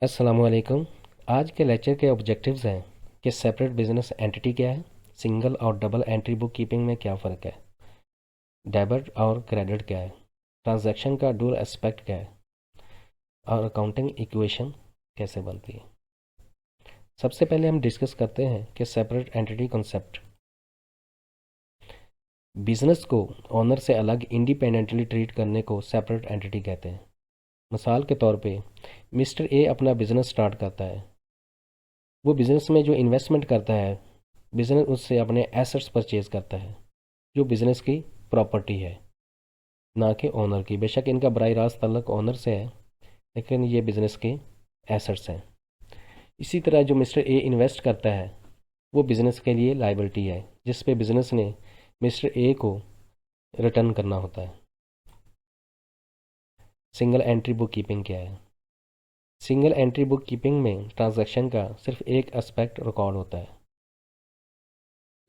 अस्सलामुअलैकुम। आज के लेक्चर के ऑब्जेक्टिव्स हैं कि सेपरेट बिजनेस एंटिटी क्या है, सिंगल और डबल एंट्री बुक कीपिंग में क्या फ़र्क है, डेबिट और क्रेडिट क्या है, ट्रांजैक्शन का डुअल एस्पेक्ट क्या है और अकाउंटिंग इक्वेशन कैसे बनती है। सबसे पहले हम डिस्कस करते हैं कि सेपरेट एंटिटी कॉन्सेप्ट। बिजनेस को ओनर से अलग इंडिपेंडेंटली ट्रीट करने को सेपरेट एंटिटी कहते हैं। मिसाल के तौर पे मिस्टर ए अपना बिजनेस स्टार्ट करता है। वो बिजनेस में जो इन्वेस्टमेंट करता है, बिजनेस उससे अपने एसेट्स परचेज करता है जो बिजनेस की प्रॉपर्टी है, ना कि ओनर की। बेशक इनका बराह रास्त तल्लक ओनर से है, लेकिन ये बिजनेस के एसेट्स हैं। इसी तरह जो मिस्टर ए इन्वेस्ट करता है वो बिजनेस के लिए लाइबिलिटी है, जिस पे बिजनेस ने मिस्टर ए को रिटर्न करना होता है। सिंगल एंट्री बुक कीपिंग क्या है? सिंगल एंट्री बुक कीपिंग में ट्रांजैक्शन का सिर्फ एक एस्पेक्ट रिकॉर्ड होता है।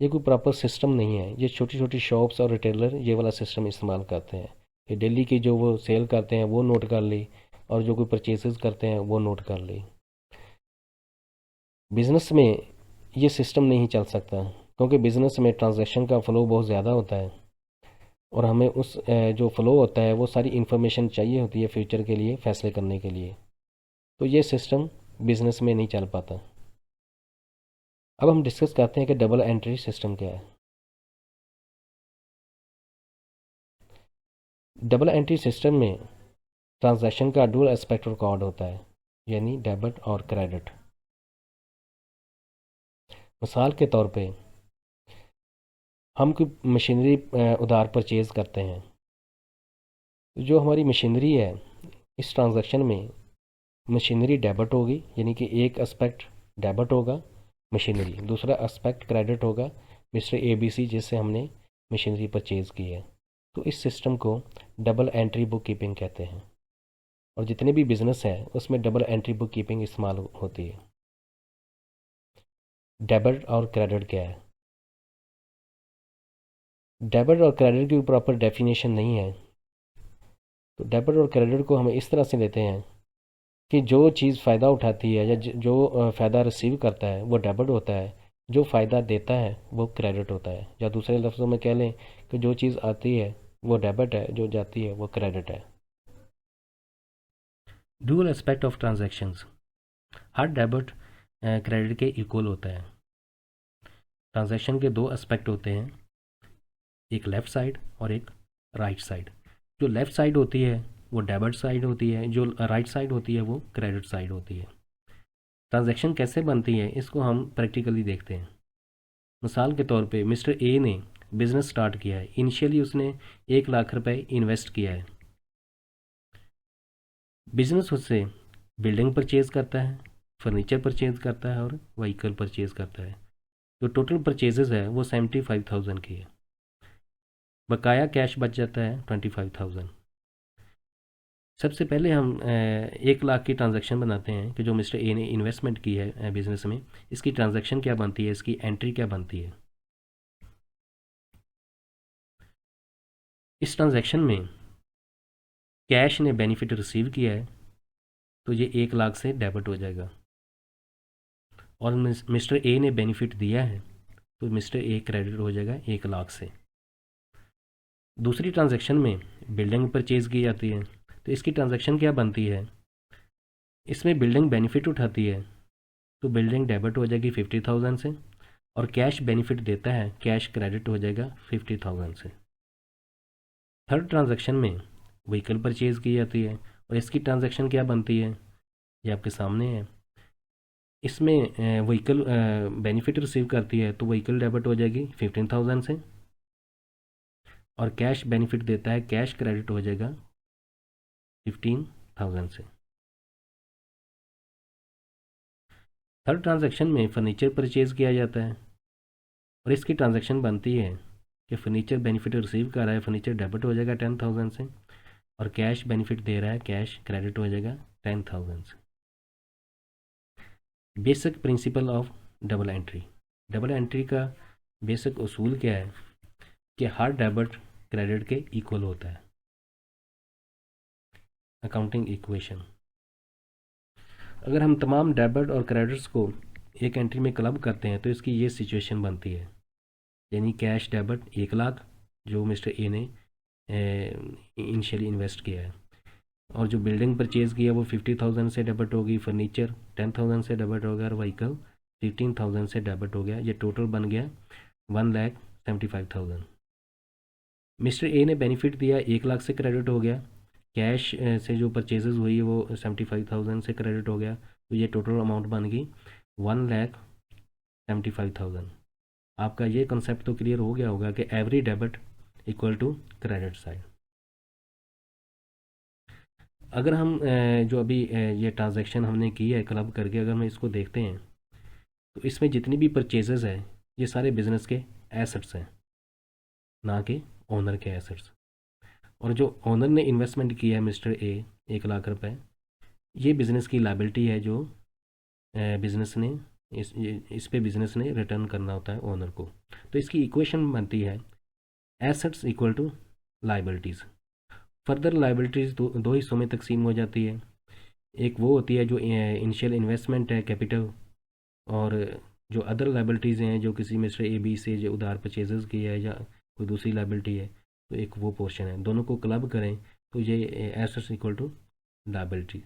ये कोई प्रॉपर सिस्टम नहीं है। ये छोटी छोटी शॉप्स और रिटेलर ये वाला सिस्टम इस्तेमाल करते हैं कि डेली की जो वो सेल करते हैं वो नोट कर ली, और जो कोई परचेसेस करते हैं वो नोट कर ली। बिज़नेस में ये सिस्टम नहीं चल सकता, क्योंकि बिज़नेस में ट्रांजैक्शन का फ़्लो बहुत ज़्यादा होता है और हमें उस जो फ़्लो होता है वो सारी इन्फॉर्मेशन चाहिए होती है फ्यूचर के लिए फ़ैसले करने के लिए। तो ये सिस्टम बिज़नेस में नहीं चल पाता। अब हम डिस्कस करते हैं कि डबल एंट्री सिस्टम क्या है। डबल एंट्री सिस्टम में ट्रांजैक्शन का डुअल एस्पेक्ट रिकॉर्ड होता है, यानी डेबिट और क्रेडिट। मिसाल के तौर पे हम कोई मशीनरी उधार परचेज़ करते हैं। जो हमारी मशीनरी है, इस ट्रांजैक्शन में मशीनरी डेबिट होगी, यानी कि एक एस्पेक्ट डेबिट होगा मशीनरी, दूसरा एस्पेक्ट क्रेडिट होगा मिस्टर ए बी सी जिससे हमने मशीनरी परचेज़ की है। तो इस सिस्टम को डबल एंट्री बुक कीपिंग कहते हैं, और जितने भी बिजनेस है उसमें डबल एंट्री बुक कीपिंग इस्तेमाल होती है। डेबिट और क्रेडिट क्या है? डेबिट और क्रेडिट की प्रॉपर डेफिनेशन नहीं है। तो डेबिट और क्रेडिट को हम इस तरह से लेते हैं कि जो चीज़ फ़ायदा उठाती है या जो फ़ायदा रिसीव करता है वो डेबिट होता है, जो फ़ायदा देता है वो क्रेडिट होता है। या दूसरे लफ्ज़ों में कह लें कि जो चीज़ आती है वो डेबिट है, जो जाती है वो क्रेडिट है। Dual aspect of transactions. Her debit credit के इक्वल होता है। ट्रांजैक्शन के दो एस्पेक्ट होते हैं, एक लेफ़्ट साइड और एक राइट साइड। जो लेफ़्ट साइड होती है वो डेबिट साइड होती है, जो राइट साइड होती है वो क्रेडिट साइड होती है। ट्रांजैक्शन कैसे बनती है इसको हम प्रैक्टिकली देखते हैं। मिसाल के तौर पे मिस्टर ए ने बिज़नेस स्टार्ट किया है। इनिशियली उसने 1 लाख रुपए इन्वेस्ट किया है। बिज़नेस उससे बिल्डिंग परचेज़ करता है, फर्नीचर परचेज़ करता है और व्हीकल परचेज़ करता है। जो टोटल परचेजेस है वो 75,000 की है। बकाया कैश बच जाता है 25,000। सबसे पहले हम 1 लाख की ट्रांजैक्शन बनाते हैं कि जो मिस्टर ए ने इन्वेस्टमेंट की है बिजनेस में, इसकी ट्रांजैक्शन क्या बनती है, इसकी एंट्री क्या बनती है। इस ट्रांजैक्शन में कैश ने बेनिफिट रिसीव किया है तो ये 1 लाख से डेबिट हो जाएगा, और मिस्टर ए ने बेनिफिट दिया है तो मिस्टर ए क्रेडिट हो जाएगा 1 लाख से। दूसरी ट्रांजैक्शन में बिल्डिंग परचेज की जाती है, तो इसकी ट्रांजैक्शन क्या बनती है, इसमें बिल्डिंग बेनिफिट उठाती है तो बिल्डिंग डेबिट हो जाएगी 50,000 से, और कैश बेनिफिट देता है, कैश क्रेडिट हो जाएगा 50,000 से। थर्ड ट्रांजैक्शन में व्हीकल परचेज की जाती है, और इसकी ट्रांजैक्शन क्या बनती है ये आपके सामने है। इसमें व्हीकल बेनिफिट रिसीव करती है तो व्हीकल डेबिट हो जाएगी 15,000 से, और कैश बेनिफिट देता है, कैश क्रेडिट हो जाएगा 15,000 से। थर्ड ट्रांजैक्शन में फर्नीचर परचेज किया जाता है, और इसकी ट्रांजैक्शन बनती है कि फर्नीचर बेनिफिट रिसीव कर रहा है, फर्नीचर डेबिट हो जाएगा 10,000 से, और कैश बेनिफिट दे रहा है, कैश क्रेडिट हो जाएगा 10,000 से। Basic principle of double entry. Double entry का बेसिक उसूल क्या है कि हर डेबिट क्रेडिट के इक्वल होता है। Accounting equation. अगर हम तमाम डेबिट और क्रेडिट्स को एक एंट्री में क्लब करते हैं तो इसकी ये सिचुएशन बनती है, यानी कैश डेबिट 1 लाख जो मिस्टर ए ने इनिशियली इन्वेस्ट किया है, और जो बिल्डिंग परचेज़ किया वो 50,000 से डेबिट होगी, फर्नीचर 10,000 से डेबिट हो गया और व्हीकल 15,000 से डेबिट हो गया। ये टोटल बन गया 1,75,000। मिस्टर ए ने बेनिफिट दिया 1 लाख से क्रेडिट हो गया, कैश से जो परचेजेस हुई वो 75,000 से क्रेडिट हो गया, तो ये टोटल अमाउंट बन गई 1,75,000। आपका ये कंसेप्ट तो क्लियर हो गया होगा कि every debit equal to credit side. अगर हम जो अभी ये ट्रांजैक्शन हमने की है क्लब करके, अगर हम इसको देखते हैं तो इसमें जितनी भी परचेजेस हैं ये सारे बिजनेस के एसेट्स हैं, ना कि ओनर के एसेट्स। और जो ओनर ने इन्वेस्टमेंट किया है मिस्टर ए 1 लाख रुपए, ये बिज़नेस की लाइबिलिटी है जो बिज़नेस ने इस पे बिज़नेस ने रिटर्न करना होता है ओनर को। तो इसकी इक्वेशन बनती है assets equal to liabilities. Further liabilities दो हिस्सों में तकसीम हो जाती है। एक वो होती है जो इनिशियल इन्वेस्टमेंट है कैपिटल, और जो अदर लाइबिलिटीज़ हैं जो किसी मिस्टर ए बी से जो उधार परचेजेस की है या कोई दूसरी लाइबिलिटी है, तो एक वो पोर्शन है। दोनों को क्लब करें तो ये एसेट्स इक्वल टू लाइबिलिटी।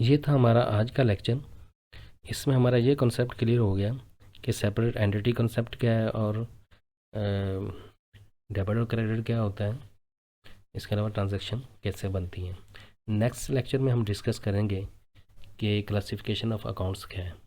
ये था हमारा आज का लेक्चर। इसमें हमारा ये कॉन्सेप्ट क्लियर हो गया कि सेपरेट एंटिटी कॉन्सेप्ट क्या है और डेबिट और क्रेडिट क्या होता है, इसके अलावा ट्रांजैक्शन कैसे बनती हैं। नेक्स्ट लेक्चर में हम डिस्कस करेंगे कि क्लासिफिकेशन ऑफ अकाउंट्स क्या है।